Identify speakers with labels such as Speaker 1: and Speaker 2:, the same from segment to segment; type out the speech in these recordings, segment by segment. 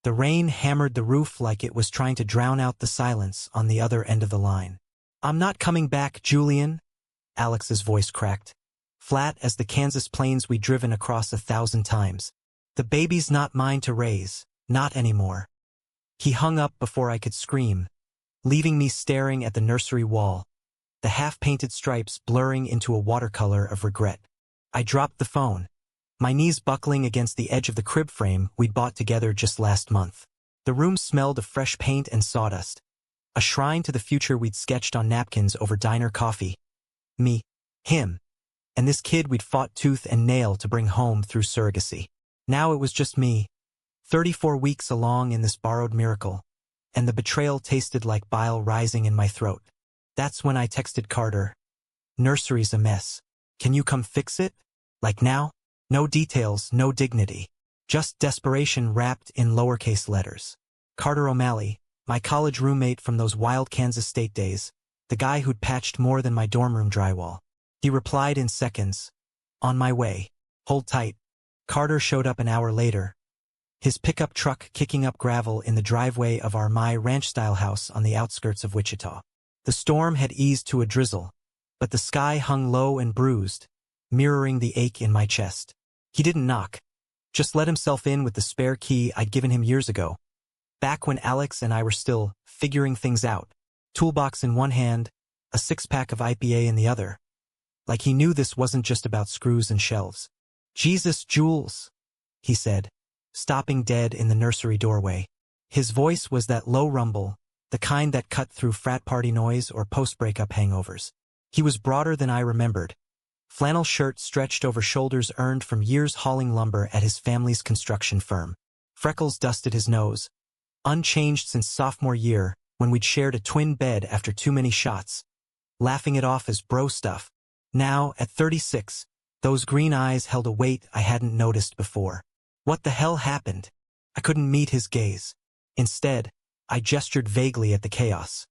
Speaker 1: The rain hammered the roof like it was trying to drown out the silence on the other end of the line. "I'm not coming back, Julian," Alex's voice cracked, flat as the Kansas plains we'd driven across 1,000 times. "The baby's not mine to raise, not anymore." He hung up before I could scream, leaving me staring at the nursery wall, the half-painted stripes blurring into a watercolor of regret. I dropped the phone, my knees buckling against the edge of the crib frame we'd bought together just last month. The room smelled of fresh paint and sawdust, a shrine to the future we'd sketched on napkins over diner coffee. Me, him, and this kid we'd fought tooth and nail to bring home through surrogacy. Now it was just me, 34 weeks along in this borrowed miracle, and the betrayal tasted like bile rising in my throat. That's when I texted Carter, "Nursery's a mess. Can you come fix it? Like now?" No details, no dignity. Just desperation wrapped in lowercase letters. Carter O'Malley, my college roommate from those wild Kansas State days, the guy who'd patched more than my dorm room drywall. He replied in seconds, "On my way. Hold tight." Carter showed up an hour later, his pickup truck kicking up gravel in the driveway of our My Ranch-style house on the outskirts of Wichita. The storm had eased to a drizzle, but the sky hung low and bruised, mirroring the ache in my chest. He didn't knock, just let himself in with the spare key I'd given him years ago, back when Alex and I were still figuring things out, toolbox in one hand, a six-pack of IPA in the other. Like he knew this wasn't just about screws and shelves. "Jesus, Jules," he said, stopping dead in the nursery doorway. His voice was that low rumble, the kind that cut through frat party noise or post-breakup hangovers. He was broader than I remembered. Flannel shirt stretched over shoulders earned from years hauling lumber at his family's construction firm. Freckles dusted his nose, unchanged since sophomore year when we'd shared a twin bed after too many shots, laughing it off as bro stuff. Now, at 36, those green eyes held a weight I hadn't noticed before. What the hell happened? I couldn't meet his gaze. Instead, I gestured vaguely at the chaos.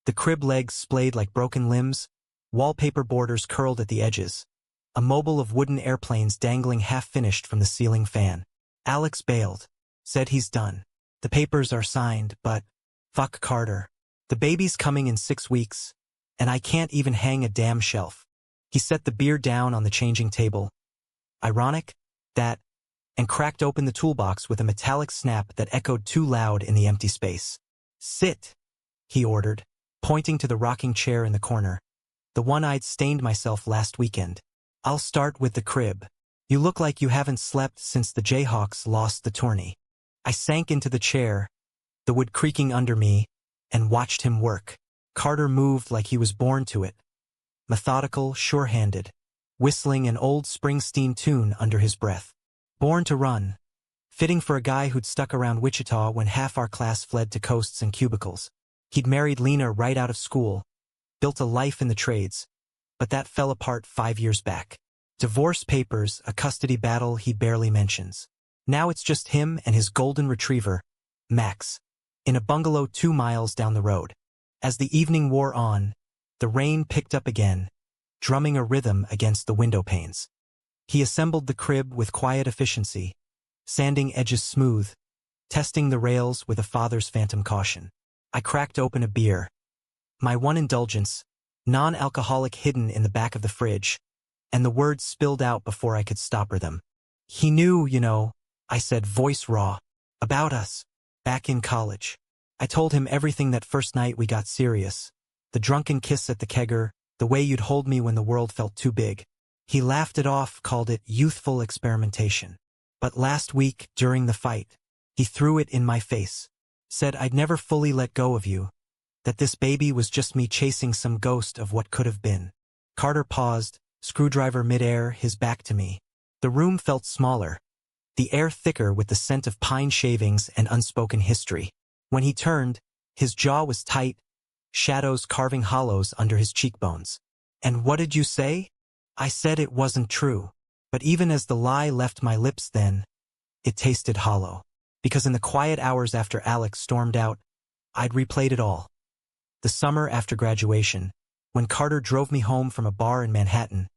Speaker 1: The crib legs splayed like broken limbs, wallpaper borders curled at the edges, a mobile of wooden airplanes dangling half-finished from the ceiling fan. Alex bailed, said he's done. The papers are signed, but fuck Carter. The baby's coming in 6 weeks, and I can't even hang a damn shelf. He set the beer down on the changing table. Ironic? That, and cracked open the toolbox with a metallic snap that echoed too loud in the empty space. "Sit," he ordered, pointing to the rocking chair in the corner, the one I'd stained myself last weekend. "I'll start with the crib. You look like you haven't slept since the Jayhawks lost the tourney." I sank into the chair, the wood creaking under me, and watched him work. Carter moved like he was born to it. Methodical, sure-handed, whistling an old Springsteen tune under his breath. Born to run. Fitting for a guy who'd stuck around Wichita when half our class fled to coasts and cubicles. He'd married Lena right out of school, built a life in the trades, but that fell apart 5 years back. Divorce papers, a custody battle he barely mentions. Now it's just him and his golden retriever, Max, in a bungalow 2 miles down the road. As the evening wore on, the rain picked up again, drumming a rhythm against the window panes. He assembled the crib with quiet efficiency, sanding edges smooth, testing the rails with a father's phantom caution. I cracked open a beer, my one indulgence, non-alcoholic hidden in the back of the fridge, and the words spilled out before I could stopper them. "He knew, you know," I said, voice raw, "about us, back in college. I told him everything that first night we got serious. The drunken kiss at the kegger, the way you'd hold me when the world felt too big." He laughed it off, called it youthful experimentation. But last week, during the fight, he threw it in my face. Said I'd never fully let go of you, that this baby was just me chasing some ghost of what could have been. Carter paused, screwdriver midair, his back to me. The room felt smaller, the air thicker with the scent of pine shavings and unspoken history. When he turned, his jaw was tight, shadows carving hollows under his cheekbones. "And what did you say?" I said it wasn't true, but even as the lie left my lips then, it tasted hollow. Because in the quiet hours after Alex stormed out, I'd replayed it all. The summer after graduation, when Carter drove me home from a bar in Manhattan,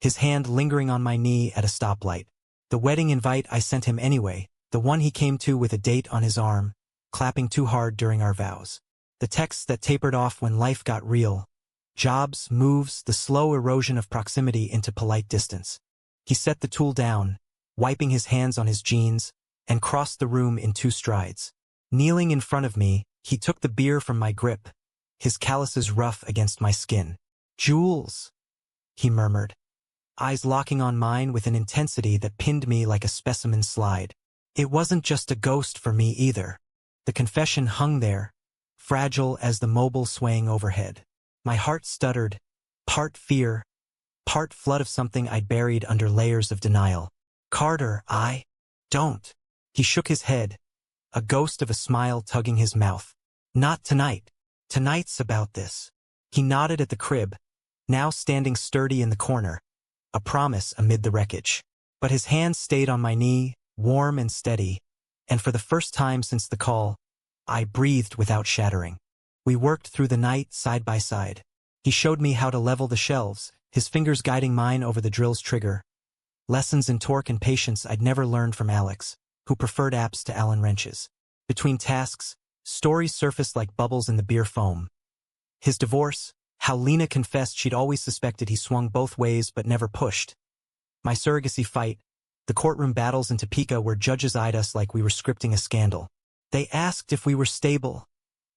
Speaker 1: his hand lingering on my knee at a stoplight. The wedding invite I sent him anyway, The one he came to with a date on his arm, clapping too hard during our vows. The texts that tapered off when life got real. Jobs, moves, the slow erosion of proximity into polite distance. He set the tool down, wiping his hands on his jeans, and crossed the room in 2 strides. Kneeling in front of me, he took the beer from my grip, his calluses rough against my skin. "Jules," he murmured, eyes locking on mine with an intensity that pinned me like a specimen slide. It wasn't just a ghost for me either. The confession hung there, fragile as the mobile swaying overhead. My heart stuttered, part fear, part flood of something I'd buried under layers of denial. "Carter, don't." He shook his head, a ghost of a smile tugging his mouth. "Not tonight. Tonight's about this." He nodded at the crib, now standing sturdy in the corner, a promise amid the wreckage. But his hand stayed on my knee, warm and steady, and for the first time since the call, I breathed without shattering. We worked through the night side by side. He showed me how to level the shelves, his fingers guiding mine over the drill's trigger. Lessons in torque and patience I'd never learned from Alex, who preferred apps to Allen wrenches. Between tasks, stories surfaced like bubbles in the beer foam. His divorce, how Lena confessed she'd always suspected he swung both ways but never pushed. My surrogacy fight, the courtroom battles in Topeka where judges eyed us like we were scripting a scandal. They asked if we were stable.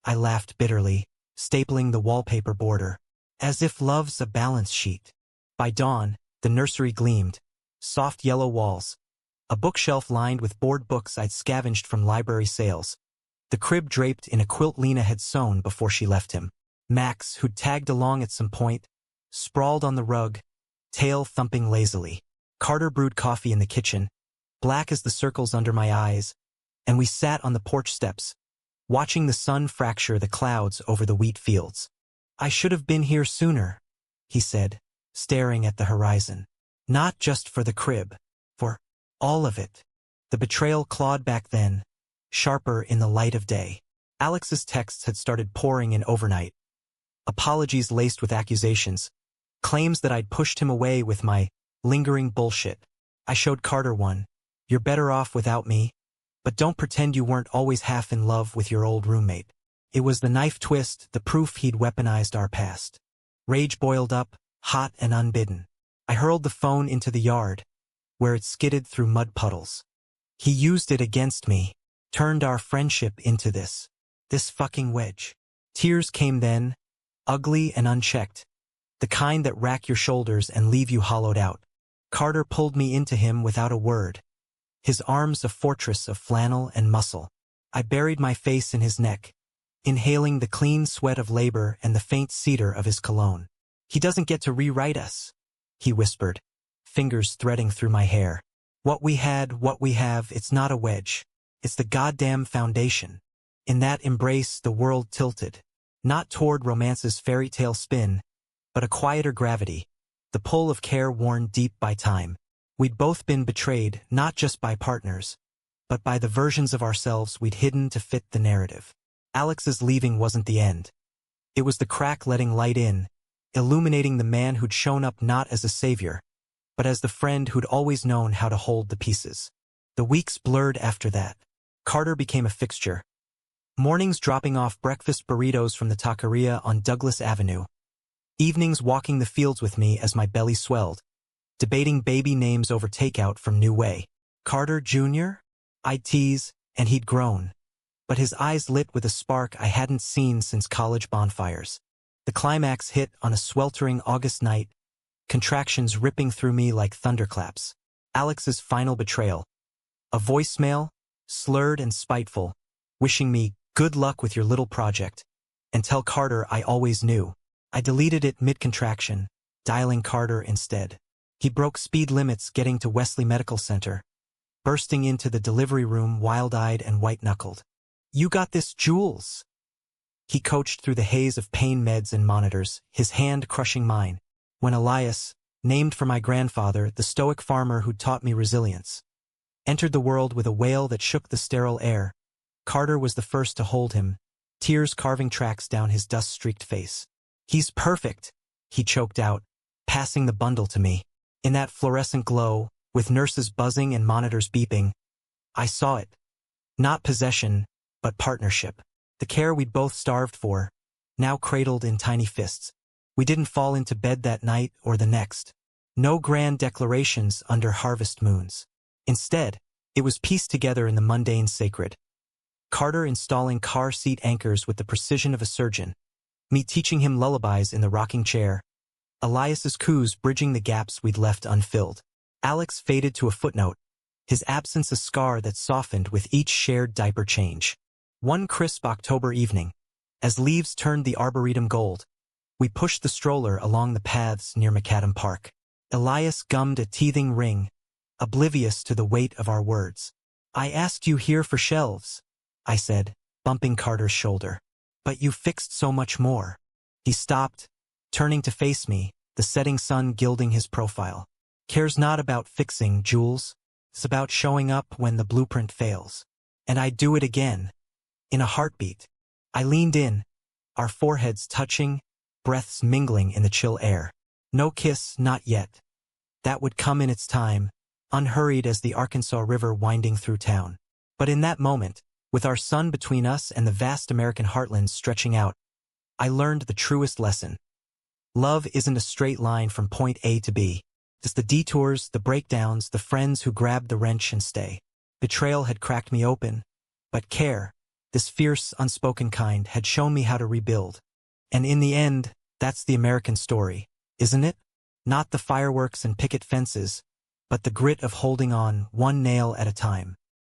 Speaker 1: I laughed bitterly, stapling the wallpaper border. As if love's a balance sheet. By dawn, the nursery gleamed. Soft yellow walls. A bookshelf lined with board books I'd scavenged from library sales. The crib draped in a quilt Lena had sewn before she left him. Max, who'd tagged along at some point, sprawled on the rug, tail thumping lazily. Carter brewed coffee in the kitchen, black as the circles under my eyes, and we sat on the porch steps, watching the sun fracture the clouds over the wheat fields. "I should have been here sooner," he said, staring at the horizon. "Not just for the crib, for all of it." The betrayal clawed back then, sharper in the light of day. Alex's texts had started pouring in overnight. Apologies laced with accusations, claims that I'd pushed him away with my lingering bullshit. I showed Carter one. "You're better off without me, but don't pretend you weren't always half in love with your old roommate." It was the knife twist, the proof he'd weaponized our past. Rage boiled up, hot and unbidden. I hurled the phone into the yard, where it skidded through mud puddles. He used it against me, turned our friendship into this fucking wedge. Tears came then, ugly and unchecked, the kind that rack your shoulders and leave you hollowed out. Carter pulled me into him without a word, his arms a fortress of flannel and muscle. I buried my face in his neck, inhaling the clean sweat of labor and the faint cedar of his cologne. "He doesn't get to rewrite us," he whispered, fingers threading through my hair. What we have, it's not a wedge. It's the goddamn foundation." In that embrace the world tilted, not toward romance's fairy tale spin, but a quieter gravity, the pull of care worn deep by time. We'd both been betrayed, not just by partners, but by the versions of ourselves we'd hidden to fit the narrative. Alex's leaving wasn't the end. It was the crack letting light in, illuminating the man who'd shown up not as a savior, but as the friend who'd always known how to hold the pieces. The weeks blurred after that. Carter became a fixture. Mornings dropping off breakfast burritos from the taqueria on Douglas Avenue. Evenings walking the fields with me as my belly swelled, debating baby names over takeout from New Way. "Carter Jr.?" I'd tease, and he'd groan. But his eyes lit with a spark I hadn't seen since college bonfires. The climax hit on a sweltering August night, contractions ripping through me like thunderclaps. Alex's final betrayal. A voicemail, slurred and spiteful, wishing me good luck with your little project, and tell Carter I always knew. I deleted it mid-contraction, dialing Carter instead. He broke speed limits getting to Wesley Medical Center, bursting into the delivery room wild-eyed and white-knuckled. "You got this, Jules." He coached through the haze of pain meds and monitors, his hand crushing mine. When Elias, named for my grandfather, the stoic farmer who'd taught me resilience, entered the world with a wail that shook the sterile air, Carter was the first to hold him, tears carving tracks down his dust-streaked face. "He's perfect," he choked out, passing the bundle to me. In that fluorescent glow, with nurses buzzing and monitors beeping, I saw it. Not possession, but partnership. The care we'd both starved for, now cradled in tiny fists. We didn't fall into bed that night or the next. No grand declarations under harvest moons. Instead, it was pieced together in the mundane sacred. Carter installing car seat anchors with the precision of a surgeon. Me teaching him lullabies in the rocking chair. Elias's coups bridging the gaps we'd left unfilled. Alex faded to a footnote, his absence a scar that softened with each shared diaper change. One crisp October evening, as leaves turned the arboretum gold, we pushed the stroller along the paths near Macadam Park. Elias gummed a teething ring, oblivious to the weight of our words. I asked you here for shelves, I said, bumping Carter's shoulder. But you fixed so much more. He stopped, turning to face me, the setting sun gilding his profile. Care's not about fixing, Jules. It's about showing up when the blueprint fails. And I'd do it again. In a heartbeat. I leaned in, our foreheads touching, breaths mingling in the chill air. No kiss, not yet. That would come in its time, unhurried as the Arkansas River winding through town. But in that moment, with our sun between us and the vast American heartlands stretching out, I learned the truest lesson. Love isn't a straight line from point A to B. It's the detours, the breakdowns, the friends who grab the wrench and stay. Betrayal had cracked me open, but care, this fierce, unspoken kind, had shown me how to rebuild. And in the end, that's the American story, isn't it? Not the fireworks and picket fences, but the grit of holding on, one nail at a time.